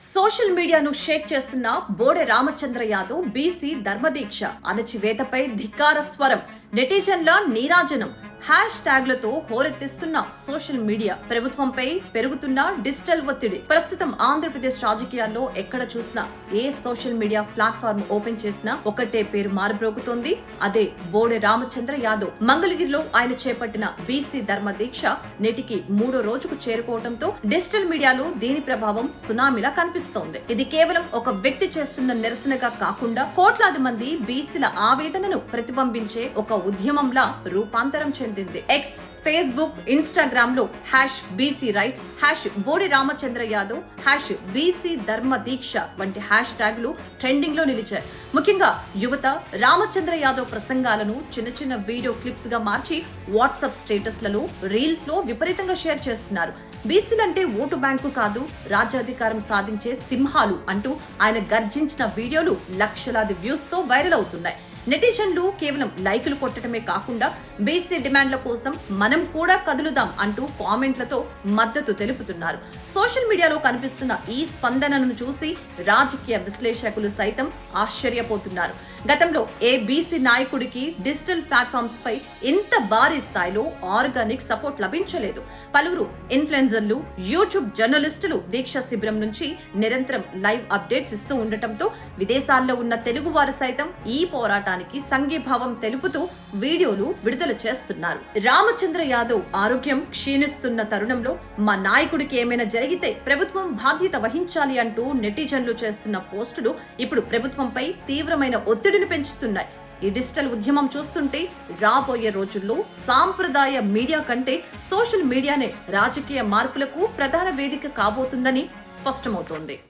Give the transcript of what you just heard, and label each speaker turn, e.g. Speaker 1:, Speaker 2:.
Speaker 1: Social మీడియాను షేక్ చేస్తున్న Bode Ramachandra Yadav BC ధర్మదీక్ష అణచివేతపై ధిక్కార స్వరం, నెటిజన్ల నీరాజనం, హ్యాష్ ట్యాగ్లతో హోరెత్తిస్తున్న సోషల్ మీడియా, ప్రభుత్వంపై పెరుగుతున్న డిజిటల్ ఒత్తిడి. ప్రస్తుతం ఆంధ్రప్రదేశ్ రాజకీయాల్లో ఎక్కడ చూసినా, ఏ సోషల్ మీడియా ప్లాట్ఫామ్ ఓపెన్ చేసినా ఒకటే పేరు మారుబ్రోగుతోంది, అదే బోడే రామచంద్ర యాదవ్. మంగళగిరిలో ఆయన చేపట్టిన బీసీ ధర్మ దీక్ష నేటికి 3వ రోజుకు చేరుకోవడంతో డిజిటల్ మీడియాలో దీని ప్రభావం సునామీలా కనిపిస్తోంది. ఇది కేవలం ఒక వ్యక్తి చేస్తున్న నిరసనగా కాకుండా కోట్లాది మంది బీసీల ఆవేదనను ప్రతిబింబించే ఒక ఉద్యమంలా రూపాంతరం చెందింది. ఎక్స్, ఫేస్బుక్, ఇన్స్టాగ్రామ్ లో హ్యాష్ బీసీ రైట్స్, హ్యాష్ బోడి రామచంద్ర యాదవ్, హ్యాష్ బీసీ ధర్మ దీక్ష వంటి హ్యాష్ ట్యాగ్లు ట్రెండింగ్ లో నిలిచాయి. ముఖ్యంగా యువత రామచంద్ర యాదవ్ ప్రసంగాలను చిన్న చిన్న వీడియో క్లిప్స్ గా మార్చి వాట్సాప్ స్టేటస్లలో, రీల్స్ లో విపరీతంగా షేర్ చేస్తున్నారు. బీసీలంటే ఓటు బ్యాంకు కాదు, రాజ్యాధికారం సాధించే సింహాలు అంటూ ఆయన గర్జించిన వీడియోలు లక్షలాది వ్యూస్ తో వైరల్ అవుతున్నాయి. నెటిజన్లు కేవలం లైకులు కొట్టడమే కాకుండా బీసీ డిమాండ్ల కోసం మనం కూడా కదులుదాం అంటూ కామెంట్లతో మద్దతు తెలుపుతున్నారు. సోషల్ మీడియాలో కనిపిస్తున్న ఈ స్పందనను చూసి రాజకీయ విశ్లేషకులు సైతం ఆశ్చర్యపోతున్నారు. గతంలో ఏ బీసీ నాయకుడికి డిజిటల్ ప్లాట్ఫామ్స్ పై ఇంత భారీ స్థాయిలో ఆర్గానిక్ సపోర్ట్ లభించలేదు. పలువురు ఇన్ఫ్లుయెన్సర్లు, యూట్యూబ్ జర్నలిస్టులు దీక్ష శిబిరం నుంచి నిరంతరం లైవ్ అప్డేట్స్ ఇస్తూ ఉండటంతో విదేశాల్లో ఉన్న తెలుగు వారు సైతం ఈ పోరాటానికి సంఘీభావం తెలుపుతూ వీడియోలు విడుదల చేస్తున్నారు. రామచంద్ర యాదవ్ ఆరోగ్యం క్షీణిస్తున్న తరుణంలో మా నాయకుడికి ఏమైనా జరిగితే ప్రభుత్వం బాధ్యత వహించాలి అంటూ నెటిజన్లు చేస్తున్న పోస్టులు ఇప్పుడు ప్రభుత్వంపై తీవ్రమైన ఒత్తిడిని పెంచుతున్నాయి. ఈ డిజిటల్ ఉద్యమం చూస్తుంటే రాబోయే రోజుల్లో సాంప్రదాయ మీడియా కంటే సోషల్ మీడియానే రాజకీయ మార్పులకు ప్రధాన వేదిక కాబోతుందని స్పష్టమవుతోంది.